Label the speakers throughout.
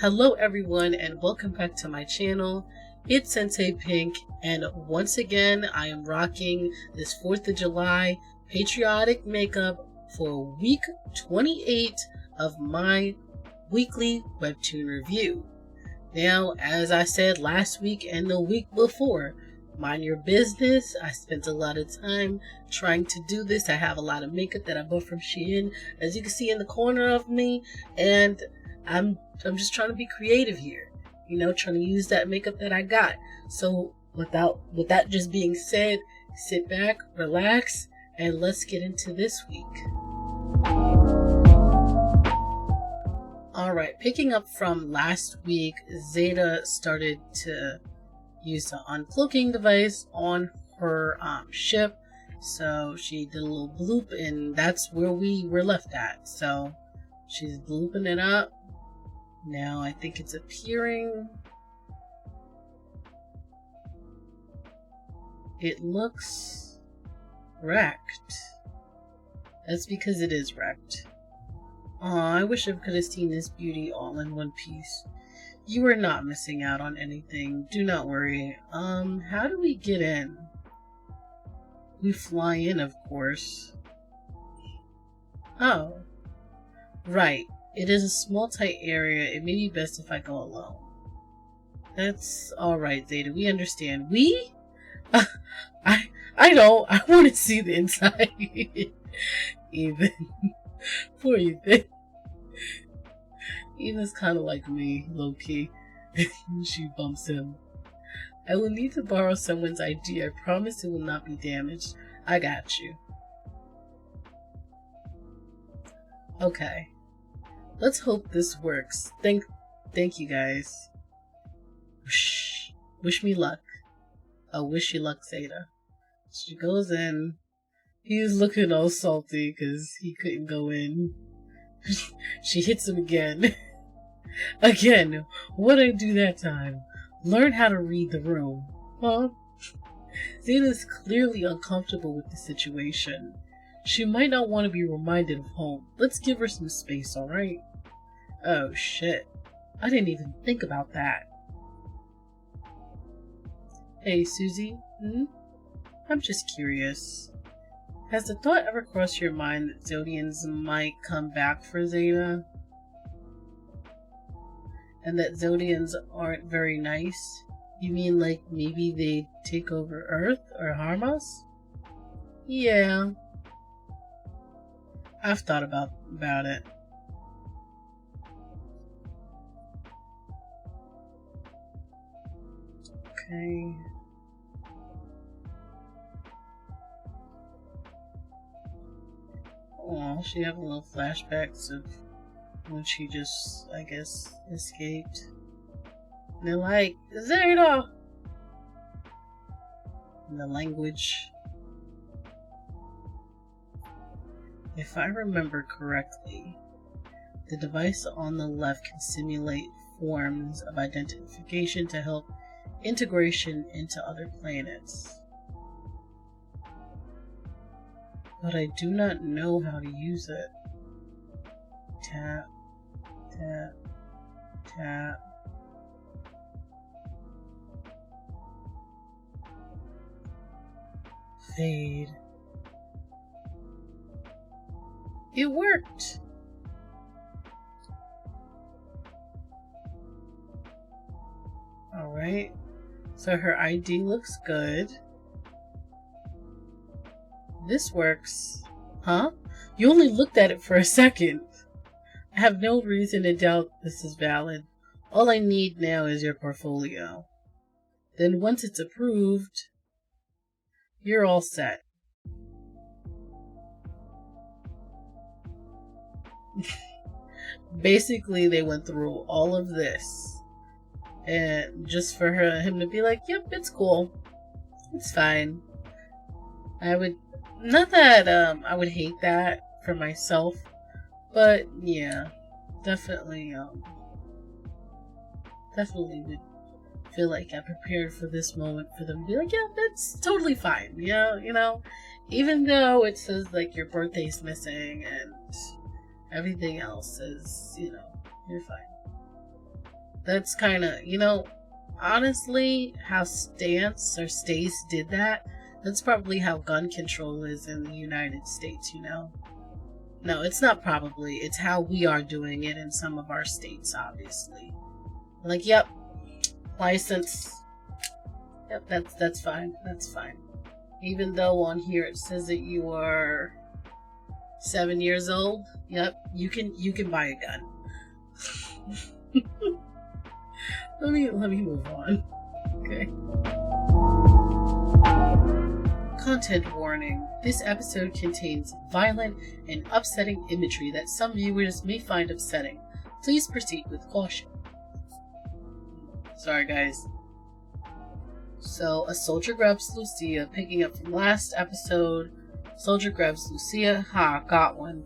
Speaker 1: Hello everyone and welcome back to my channel. It's Sensei Pink, and once again I am rocking this 4th of July patriotic makeup for week 28 of my weekly webtoon review. Now, as I said last week and the week before, mind your business. I spent a lot of time trying to do this. I have a lot of makeup that I bought from Shein, as you can see in the corner of me, and I'm just trying to be creative here, you know, trying to use that makeup that I got. So with that just being said, sit back, relax, and let's get into this week. Alright, picking up from last week, Zeta started to use the uncloaking device on her ship. So she did a little bloop, and that's where we were left at. So she's blooping it up. Now I think it's appearing. It looks wrecked. That's because it is wrecked. Aw, I wish I could have seen this beauty all in one piece. You are not missing out on anything. Do not worry. How do we get in? We fly in, of course. Oh. Right. It is a small, tight area. It may be best if I go alone. That's alright, Zeta. We understand. We? I don't. I want to see the inside. Even. Poor Ethan. Ethan's kind of like me, low-key. She bumps him. I will need to borrow someone's ID. I promise it will not be damaged. I got you. Okay. Let's hope this works. Thank you guys. Wish me luck. Oh, wish you luck, Zeta. She goes in. He's looking all salty because he couldn't go in. She hits him again. Again, what'd I do that time? Learn how to read the room. Huh? Zeta's clearly uncomfortable with the situation. She might not want to be reminded of home. Let's give her some space, alright? Oh shit. I didn't even think about that. Hey, Susie? I'm just curious. Has the thought ever crossed your mind that Zodians might come back for Zeta? And that Zodians aren't very nice? You mean like maybe they take over Earth or harm us? Yeah. I've thought about it. Okay. Oh, she having little flashbacks of when she just, I guess, escaped. And they're like, Zeta! In the language. If I remember correctly, the device on the left can simulate forms of identification to help integration into other planets. But I do not know how to use it. Tap, tap, tap. Fade. It worked! Alright. So her ID looks good. This works. Huh? You only looked at it for a second. I have no reason to doubt this is valid. All I need now is your portfolio. Then once it's approved, you're all set. Basically, they went through all of this, and just for him to be like, yep, it's cool. It's fine. I would, not that I would hate that for myself, but yeah, definitely would feel like I prepared for this moment for them to be like, yeah, that's totally fine. Yeah, you know, even though it says like your birthday's missing and everything else is, you know, you're fine. That's kind of, honestly, how Stace did that, that's probably how gun control is in the United States, No, it's not probably. It's how we are doing it in some of our states, obviously. Like, yep, license. Yep, that's fine. That's fine. Even though on here it says that you are 7 years old, yep, you can buy a gun. let me move on. Okay. Content warning. This episode contains violent and upsetting imagery that some viewers may find upsetting. Please proceed with caution. Sorry, guys. So, a soldier grabs Lucia, picking up from last episode. Soldier grabs Lucia. Ha, got one.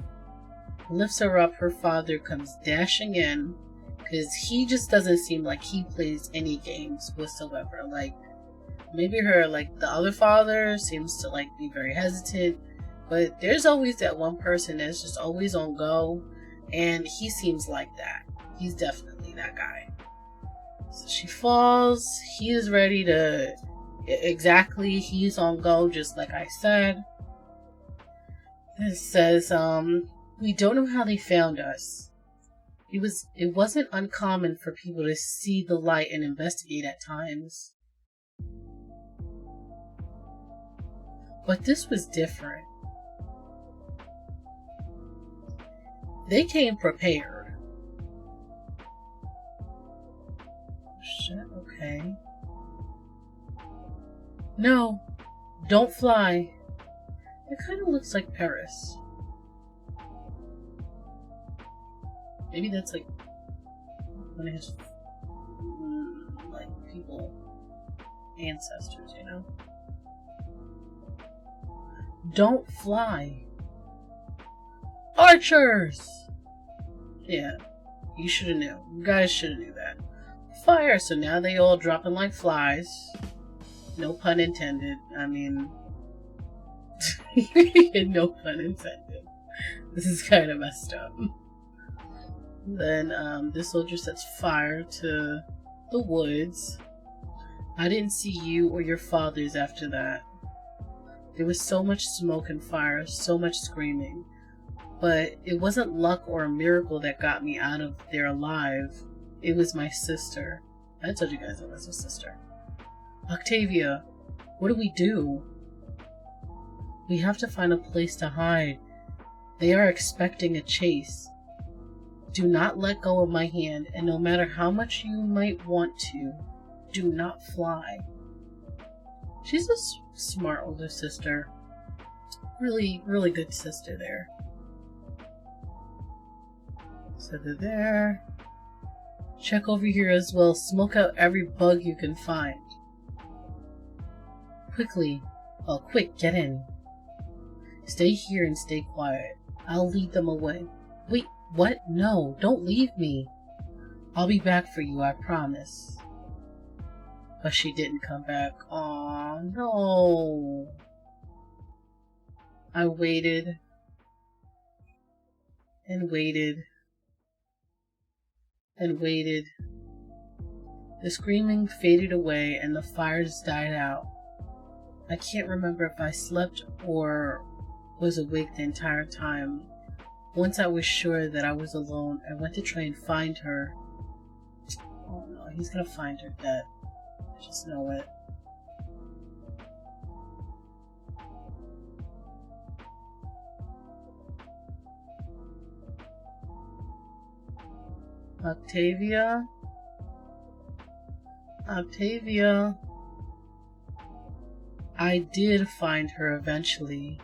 Speaker 1: Lifts her up. Her father comes dashing in, because he just doesn't seem like he plays any games whatsoever. Like, maybe the other father seems to, be very hesitant, but there's always that one person that's just always on go, and he seems like that. He's definitely that guy. So she falls. He is ready to... Exactly, he's on go, just like I said. It says, we don't know how they found us. It wasn't uncommon for people to see the light and investigate at times. But this was different. They came prepared. Shit, okay. No, don't fly. It kind of looks like Paris. Maybe that's one of his people, ancestors, Don't fly. Archers! Yeah, you should have knew. You guys should have knew that. Fire, so now they all dropping like flies. No pun intended. I mean... no pun intended. This is kind of messed up. Then, this soldier sets fire to the woods. I didn't see you or your fathers after that. There was so much smoke and fire, so much screaming. But it wasn't luck or a miracle that got me out of there alive. It was my sister. I told you guys it was a sister. Octavia, what do we do? We have to find a place to hide. They are expecting a chase. Do not let go of my hand, and no matter how much you might want to, do not fly. She's a smart older sister. Really, really good sister there. So they're there. Check over here as well. Smoke out every bug you can find. Quickly. Oh, quick, get in. Stay here and stay quiet. I'll lead them away. Wait, what? No, don't leave me. I'll be back for you, I promise. But she didn't come back. Aw, no. I waited. And waited. And waited. The screaming faded away and the fires died out. I can't remember if I slept or was awake the entire time. Once I was sure that I was alone, I went to try and find her. Oh no, he's gonna find her dead. I just know it. Octavia? Octavia? I did find her eventually.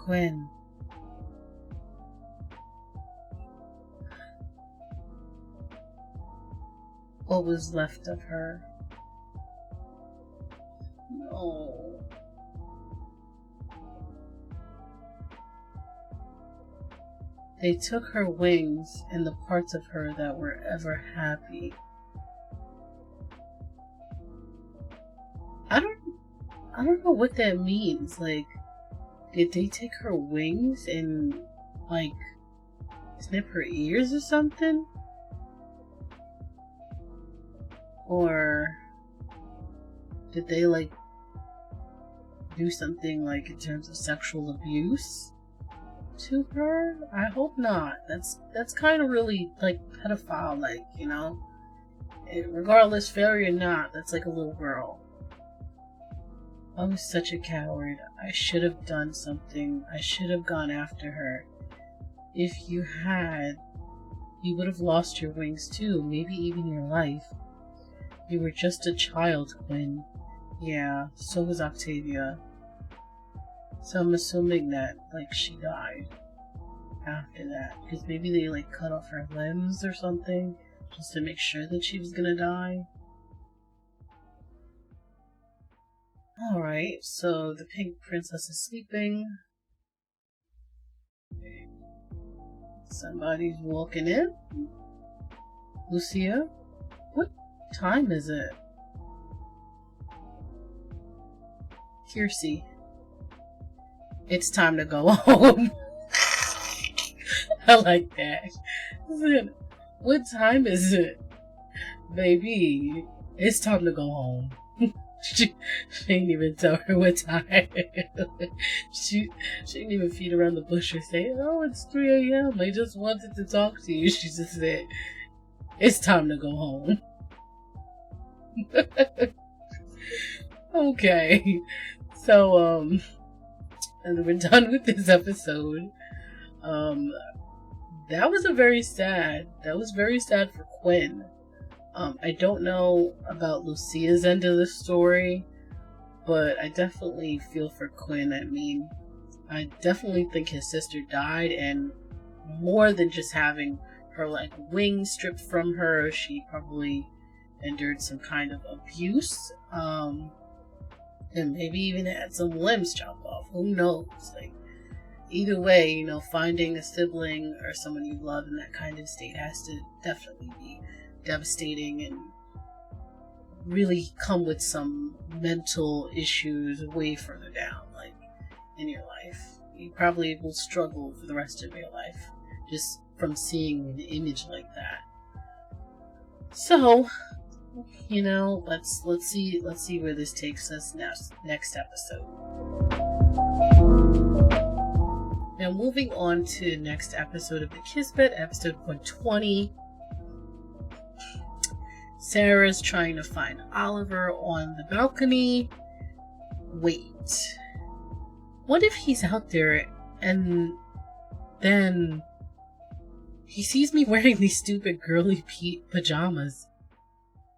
Speaker 1: Quinn. What was left of her? No. They took her wings and the parts of her that were ever happy. I don't know what that means. Like, did they take her wings and, like, snip her ears or something? Or did they like do something like in terms of sexual abuse to her? I hope not. That's kind of really like pedophile, like, you know. Regardless, failure or not, that's like a little girl. I was such a coward. I should have done something. I should have gone after her. If you had, you would have lost your wings too, maybe even your life. You were just a child, Quinn. Yeah, so was Octavia. So I'm assuming that, like, she died after that. Because maybe they, like, cut off her limbs or something, just to make sure that she was gonna die. Alright, so the pink princess is sleeping. Somebody's walking in. Lucia? What time is it? Kiersey. It's time to go home. I like that. What time is it? Baby, it's time to go home. She didn't even tell her what time. She didn't even feed around the bush or say, oh, it's 3 a.m. I just wanted to talk to you. She just said, it's time to go home. Okay. So, and we're done with this episode. That was very sad for Quinn. I don't know about Lucia's end of the story, but I definitely feel for Quinn. I mean, I definitely think his sister died, and more than just having her, like, wings stripped from her, she probably endured some kind of abuse, and maybe even had some limbs chopped off. Who knows? Like, either way, you know, finding a sibling or someone you love in that kind of state has to definitely be devastating and really come with some mental issues way further down, like, in your life. You probably will struggle for the rest of your life just from seeing an image like that. So, you know, let's see where this takes us next episode. Now, moving on to next episode of the Kismet, episode 120. Sarah's trying to find Oliver on the balcony. Wait. What if he's out there and then he sees me wearing these stupid girly pajamas?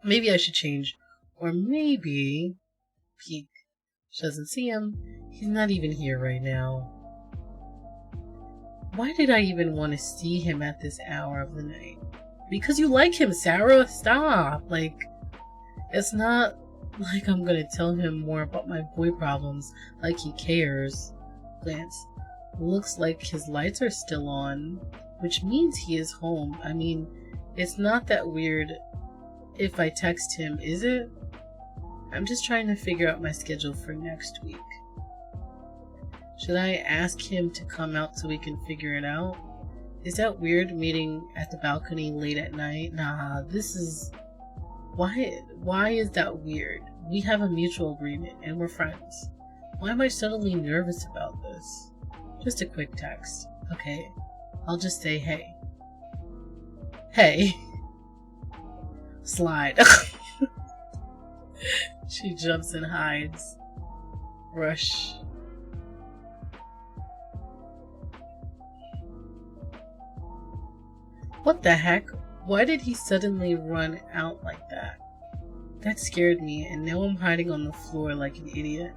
Speaker 1: Maybe I should change. Or maybe Pete doesn't see him. He's not even here right now. Why did I even want to see him at this hour of the night? Because you like him, Sarah. Stop. Like, it's not like I'm gonna tell him more about my boy problems like he cares. Glance. Looks like his lights are still on, which means he is home. I mean, it's not that weird if I text him, is it? I'm just trying to figure out my schedule for next week. Should I ask him to come out so we can figure it out? Is that weird, meeting at the balcony late at night? Nah, this is... Why is that weird? We have a mutual agreement and we're friends. Why am I suddenly nervous about this? Just a quick text. Okay, I'll just say hey. Hey. Slide. She jumps and hides. Rush. What the heck? Why did he suddenly run out like that? That scared me, and now I'm hiding on the floor like an idiot.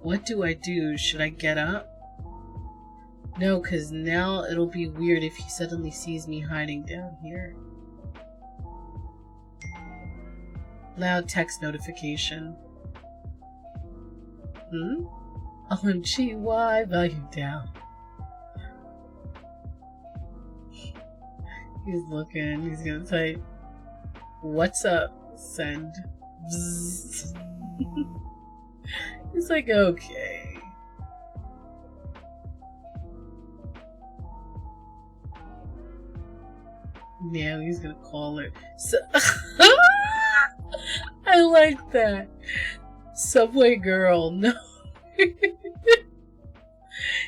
Speaker 1: What do I do? Should I get up? No, because now it'll be weird if he suddenly sees me hiding down here. Loud text notification. OMG, why? Volume down. He's looking. He's gonna type, "What's up?" Send. Bzzz. He's like, okay. Now he's gonna call her. So I like that. Subway Girl. No.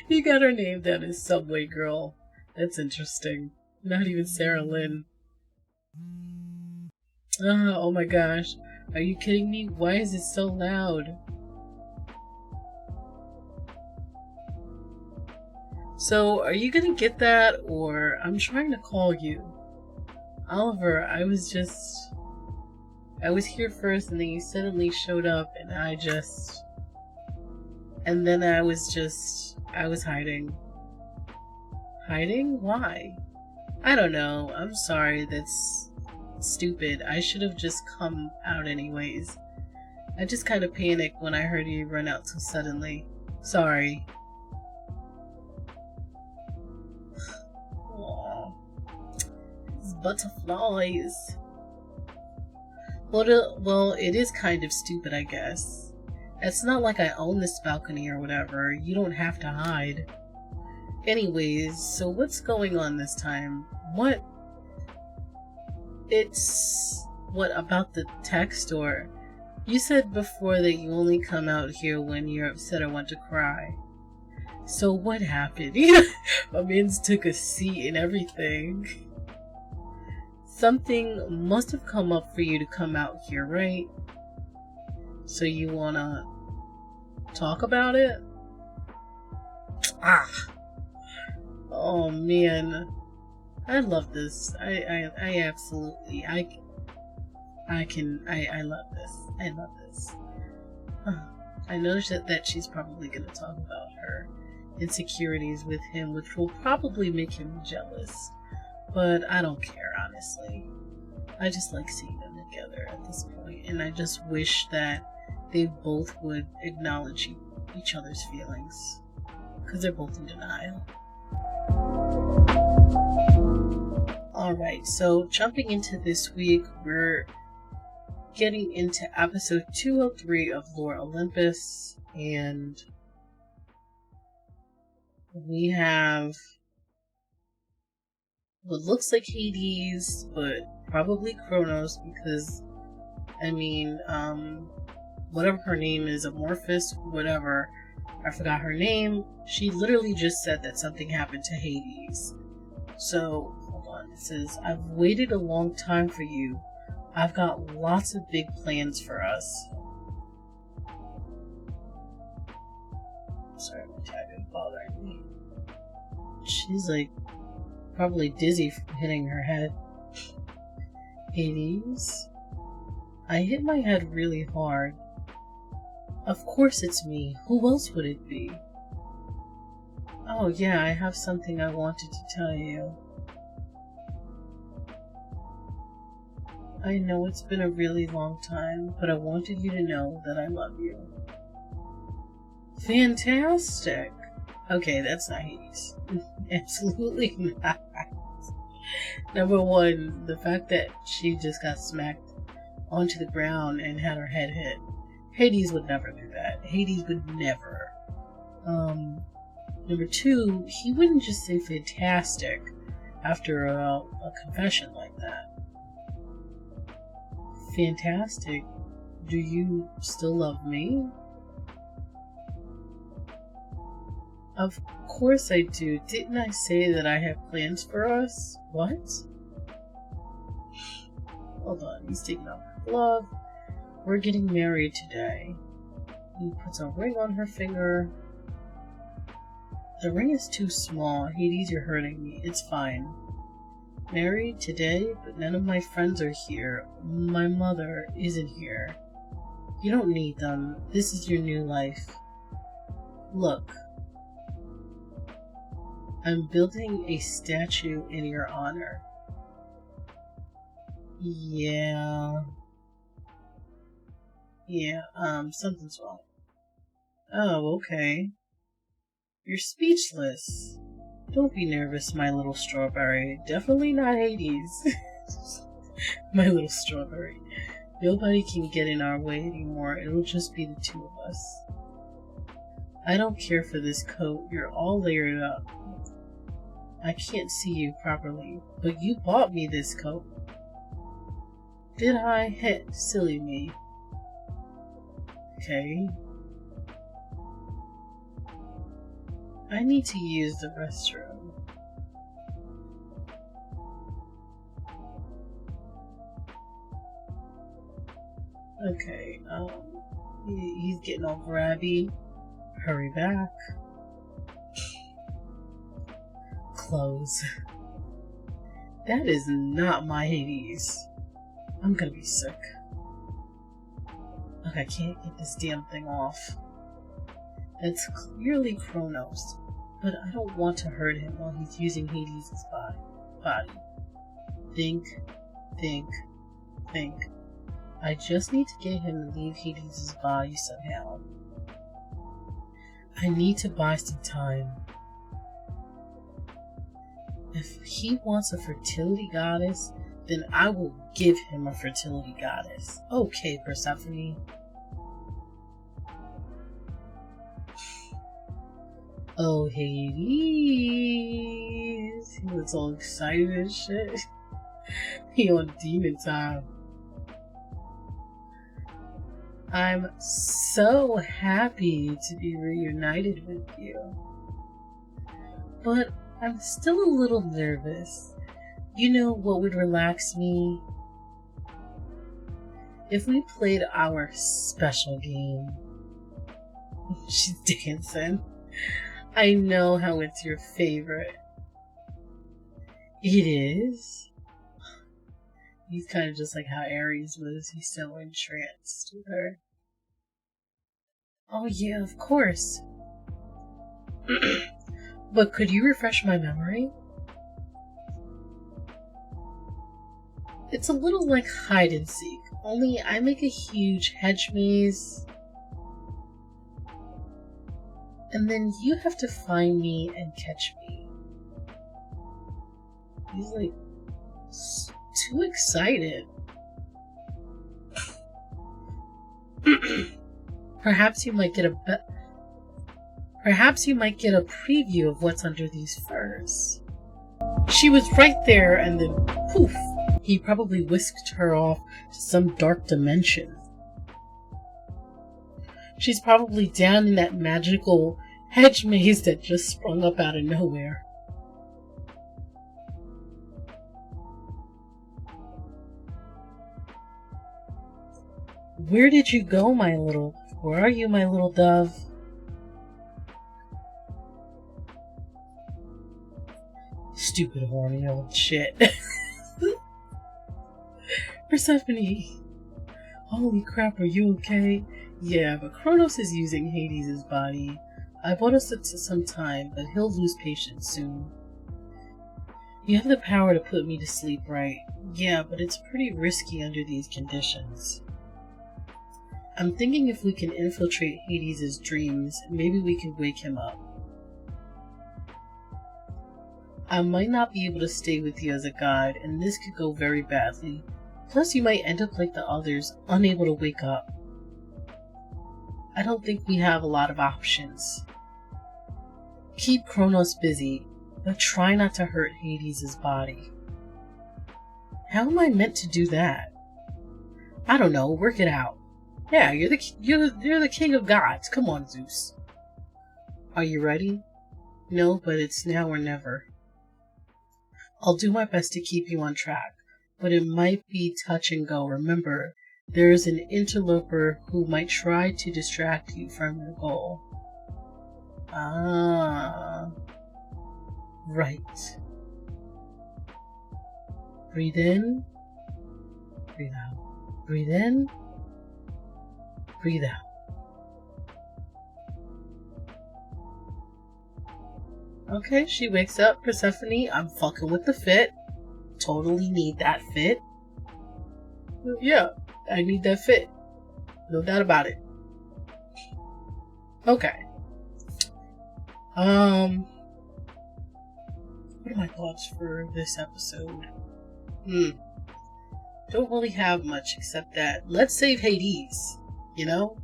Speaker 1: He got her name down as Subway Girl. That's interesting. Not even Sarah Lynn. Oh my gosh. Are you kidding me? Why is it so loud? So, are you gonna get that, or I'm trying to call you? Oliver, I was here first, and then you suddenly showed up, and then I was hiding. Hiding? Why? I don't know. I'm sorry, that's stupid. I should have just come out anyways. I just kind of panicked when I heard you run out so suddenly. Sorry. Aww. These butterflies. Well, it is kind of stupid, I guess. It's not like I own this balcony or whatever. You don't have to hide. Anyways, so what's going on this time? What? What about the tech store? You said before that you only come out here when you're upset or want to cry. So what happened? My mans took a seat and everything. Something must have come up for you to come out here, right? So you wanna talk about it? Oh man, I love this. I absolutely, I love this. I love this. I noticed that she's probably going to talk about her insecurities with him, which will probably make him jealous. But I don't care, honestly. I just like seeing them together at this point, and I just wish that they both would acknowledge each other's feelings, because they're both in denial. Alright, so jumping into this week, we're getting into episode 203 of Lore Olympus, and we have what looks like Hades, but probably Kronos, because, whatever her name is, Amorphous, whatever, I forgot her name, she literally just said that something happened to Hades. So, hold on, it says, I've waited a long time for you. I've got lots of big plans for us. Sorry, my tab is bothering me. She's like, probably dizzy from hitting her head. Hades? I hit my head really hard. Of course it's me. Who else would it be? Oh yeah, I have something I wanted to tell you. I know it's been a really long time, but I wanted you to know that I love you. Fantastic! Okay, that's not Hades. Absolutely not. Number one, the fact that she just got smacked onto the ground and had her head hit. Hades would never do that. Hades would never. Number two, he wouldn't just say fantastic after a confession like that. Fantastic? Do you still love me? Of course I do. Didn't I say that I have plans for us? What? Hold on, he's taking off her glove. We're getting married today. He puts a ring on her finger. The ring is too small. Hades, you're hurting me. It's fine. Married today, but none of my friends are here. My mother isn't here. You don't need them. This is your new life. Look. I'm building a statue in your honor. Yeah, something's wrong. Oh, okay. You're speechless. Don't be nervous, my little strawberry. Definitely not Hades. My little strawberry. Nobody can get in our way anymore. It'll just be the two of us. I don't care for this coat. You're all layered up. I can't see you properly, but you bought me this coat. Did I? Heh, silly me. Okay. I need to use the restroom. Okay, he's getting all grabby. Hurry back. Clothes. That is not my Hades. I'm gonna be sick. Look, I can't get this damn thing off. It's clearly Kronos, but I don't want to hurt him while he's using Hades' body. Think. I just need to get him to leave Hades' body somehow. I need to buy some time. If he wants a fertility goddess, then I will give him a fertility goddess. Okay, Persephone. Oh, Hades. He looks all excited and shit. He on demon time. I'm so happy to be reunited with you. But I'm still a little nervous. You know what would relax me? If we played our special game. She's dancing. I know how it's your favorite. It is? He's kind of just like how Ares was. He's so entranced with her. Oh yeah, of course. But could you refresh my memory? It's a little like hide and seek, only I make a huge hedge maze. And then you have to find me and catch me. He's like too excited. Perhaps you might get a preview of what's under these furs. She was right there, and then poof, he probably whisked her off to some dark dimension. She's probably down in that magical hedge maze that just sprung up out of nowhere. Where did you go, where are you, my little dove? Stupid horny old shit. Persephone. Holy crap, are you okay? Yeah, but Kronos is using Hades' body. I bought us some time, but he'll lose patience soon. You have the power to put me to sleep, right? Yeah, but it's pretty risky under these conditions. I'm thinking if we can infiltrate Hades' dreams, maybe we can wake him up. I might not be able to stay with you as a guide, and this could go very badly. Plus, you might end up like the others, unable to wake up. I don't think we have a lot of options. Keep Kronos busy, but try not to hurt Hades' body. How am I meant to do that? I don't know, work it out. Yeah, you're the king of gods. Come on, Zeus. Are you ready? No, but it's now or never. I'll do my best to keep you on track, but it might be touch and go. Remember, there is an interloper who might try to distract you from your goal. Ah, right. Breathe in, breathe out. Breathe in, breathe out. Okay, she wakes up. Persephone, I'm fucking with the fit. Totally need that fit. Yeah, I need that fit. No doubt about it. Okay. What are my thoughts for this episode? Don't really have much except that let's save Hades, you know?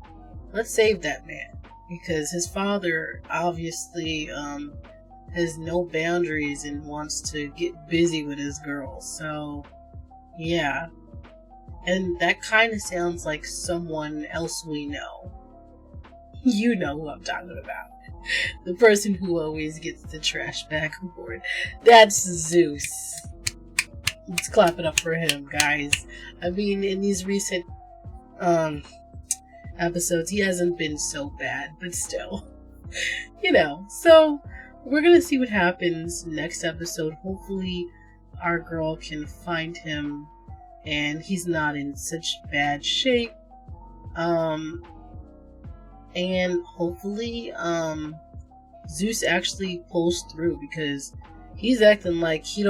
Speaker 1: Let's save that man. Because his father obviously has no boundaries and wants to get busy with his girls. So, yeah. And that kind of sounds like someone else we know. You know who I'm talking about. The person who always gets the trash bag aboard. That's Zeus. Let's clap it up for him, guys. I mean, in these recent episodes, he hasn't been so bad, but still. You know, so we're gonna see what happens next episode. Hopefully our girl can find him and he's not in such bad shape. And hopefully Zeus actually pulls through, because he's acting like he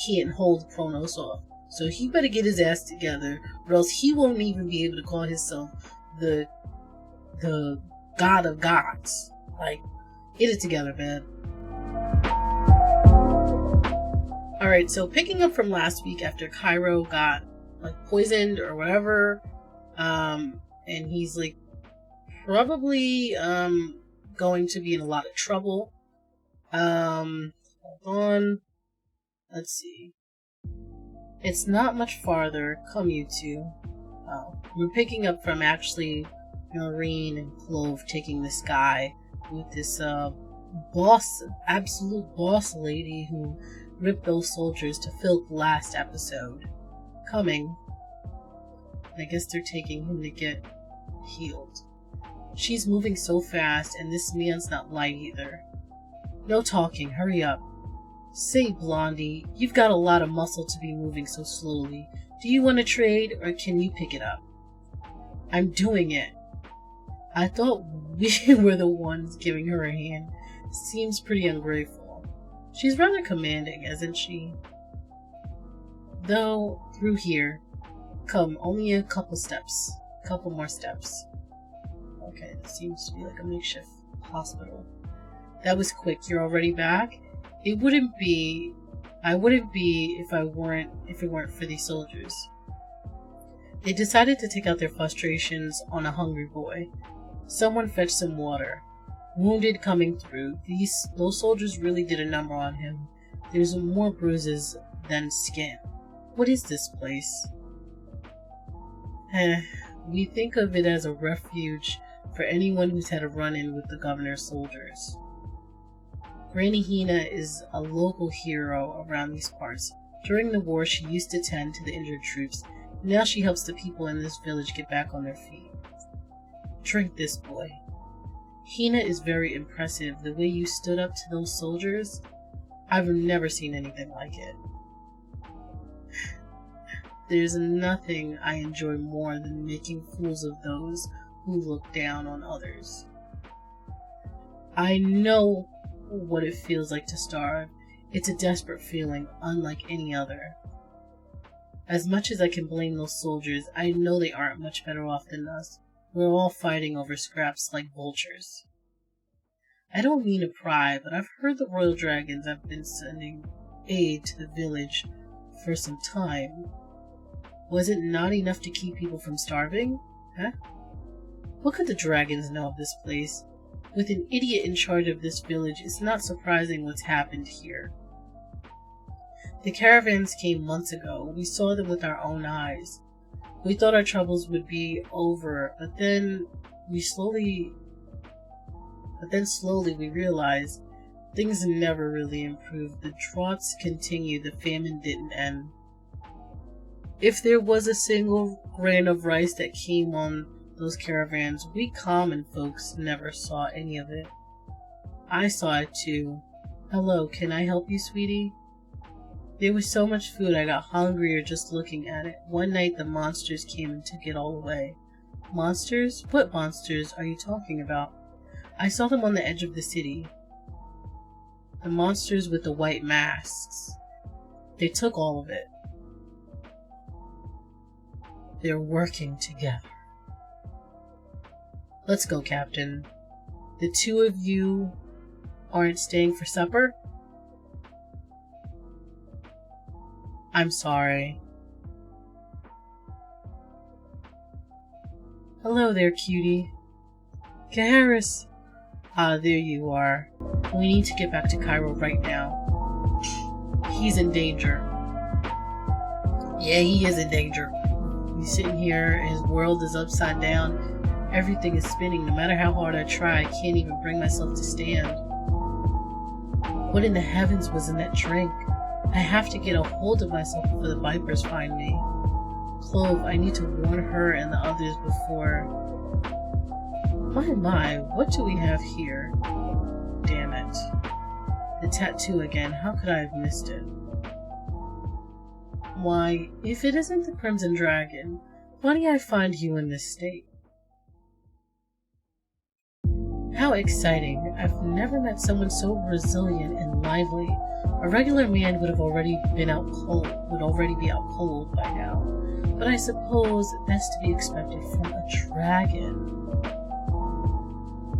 Speaker 1: can't hold Kronos off. So he better get his ass together, or else he won't even be able to call himself the god of gods. Like, get it together, man. Alright, so picking up from last week after Cairo got like poisoned or whatever, and he's like probably going to be in a lot of trouble. Hold on. Let's see. It's not much farther. Come you two. We're picking up from actually Noreen and Clove taking this guy with this absolute boss lady who ripped those soldiers to filth last episode. Coming. I guess they're taking him to get healed. She's moving so fast, and this man's not light either. No talking, hurry up. Say, Blondie, you've got a lot of muscle to be moving so slowly. Do you want to trade, or can you pick it up? I'm doing it. I thought we were the ones giving her a hand. Seems pretty ungrateful. She's rather commanding, isn't she? Though, through here. Come, only a couple steps. Couple more steps. Okay, this seems to be like a makeshift hospital. That was quick. You're already back? I wouldn't be if it weren't for these soldiers. They decided to take out their frustrations on a hungry boy. Someone fetched some water. Wounded coming through. Those soldiers really did a number on him. There's more bruises than skin. What is this place? We think of it as a refuge for anyone who's had a run-in with the governor's soldiers. Granny Hina is a local hero around these parts. During the war, she used to tend to the injured troops. Now she helps the people in this village get back on their feet. Drink this, boy. Hina is very impressive. The way you stood up to those soldiers, I've never seen anything like it. There's nothing I enjoy more than making fools of those who look down on others. I know what it feels like to starve. It's a desperate feeling, unlike any other. As much as I can blame those soldiers, I know they aren't much better off than us. We're all fighting over scraps like vultures. I don't mean to pry, but I've heard the royal dragons have been sending aid to the village for some time. Was it not enough to keep people from starving? Huh? What could the dragons know of this place? With an idiot in charge of this village, it's not surprising what's happened here. The caravans came months ago. We saw them with our own eyes. We thought our troubles would be over, but then slowly we realized things never really improved. The droughts continued, the famine didn't end. If there was a single grain of rice that came on those caravans, we common folks never saw any of it. I saw it too. Hello, can I help you, sweetie? There was so much food I got hungrier just looking at it. One night the monsters came and took it all away. Monsters? What monsters are you talking about? I saw them on the edge of the city. The monsters with the white masks. They took all of it. They're working together. Let's go, Captain. The two of you aren't staying for supper? I'm sorry. Hello there, cutie. Kaharis. Ah, there you are. We need to get back to Cairo right now. He's in danger. Yeah, he is in danger. He's sitting here, his world is upside down. Everything is spinning. No matter how hard I try, I can't even bring myself to stand. What in the heavens was in that drink? I have to get a hold of myself before the vipers find me. Clove, I need to warn her and the others before... My, what do we have here? Damn it. The tattoo again, how could I have missed it? Why, if it isn't the Crimson Dragon, why do I find you in this state? How exciting. I've never met someone so resilient and lively. A regular man would already be out cold by now. But I suppose that's to be expected from a dragon.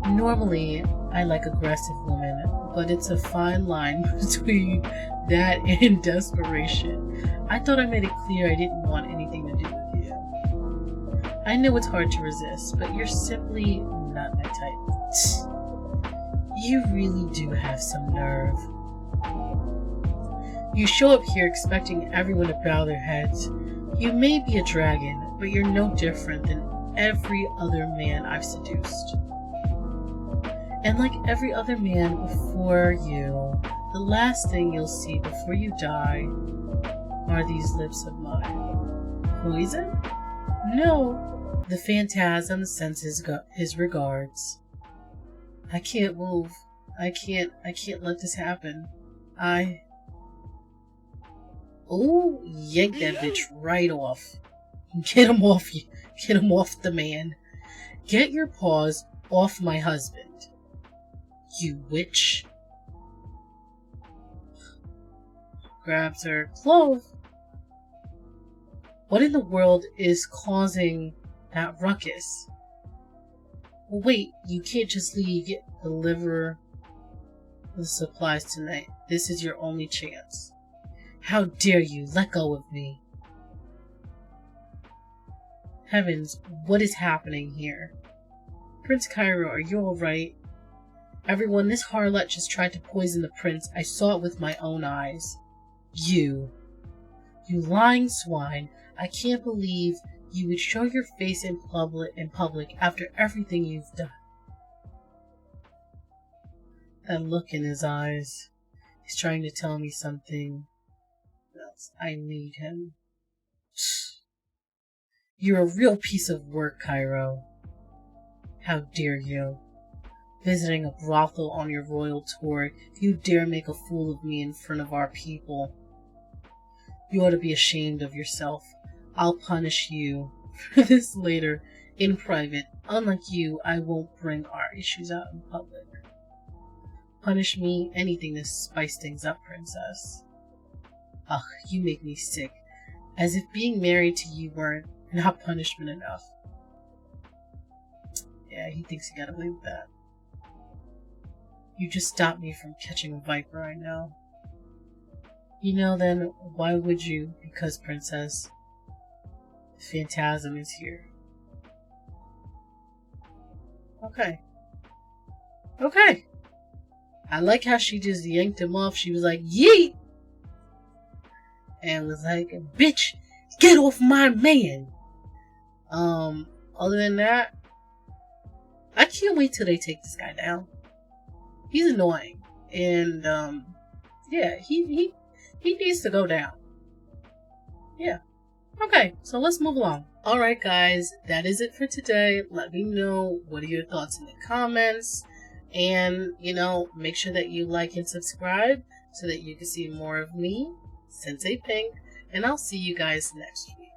Speaker 1: Normally, I like aggressive women, but it's a fine line between that and desperation. I thought I made it clear I didn't want anything to do with you. I know it's hard to resist, but you're simply not my type. You really do have some nerve. You show up here expecting everyone to bow their heads. You may be a dragon, but you're no different than every other man I've seduced. And like every other man before you, the last thing you'll see before you die are these lips of mine. Poison? No. The phantasm sends his regards. I can't move. I can't let this happen. Oh, yank that bitch right off. Get him off you. Get him off the man. Get your paws off my husband. You witch. Grabs her. Clove. What in the world is causing that ruckus? Wait, you can't just leave. Deliver the supplies tonight. This is your only chance. How dare you? Let go of me. Heavens, what is happening here? Prince Cairo, are you alright? Everyone, this harlot just tried to poison the prince. I saw it with my own eyes. You lying swine. I can't believe you would show your face in public after everything you've done. That look in his eyes. He's trying to tell me something else. I need him. You're a real piece of work, Cairo. How dare you? Visiting a brothel on your royal tour, you dare make a fool of me in front of our people. You ought to be ashamed of yourself. I'll punish you for this later, in private. Unlike you, I won't bring our issues out in public. Punish me, anything to spice things up, princess. Ugh, you make me sick. As if being married to you weren't not punishment enough. Yeah, he thinks he got away with that. You just stopped me from catching a viper, I know. You know, then, why would you? Because, princess, the phantasm is here. Okay. Okay. I like how she just yanked him off. She was like, yeet! And was like, bitch, get off my man! Other than that, I can't wait till they take this guy down. He's annoying. And, yeah, he needs to go down. Yeah. Okay, so let's move along. Alright guys, that is it for today. Let me know what are your thoughts in the comments. And, you know, make sure that you like and subscribe so that you can see more of me, Sensei Pink, and I'll see you guys next week.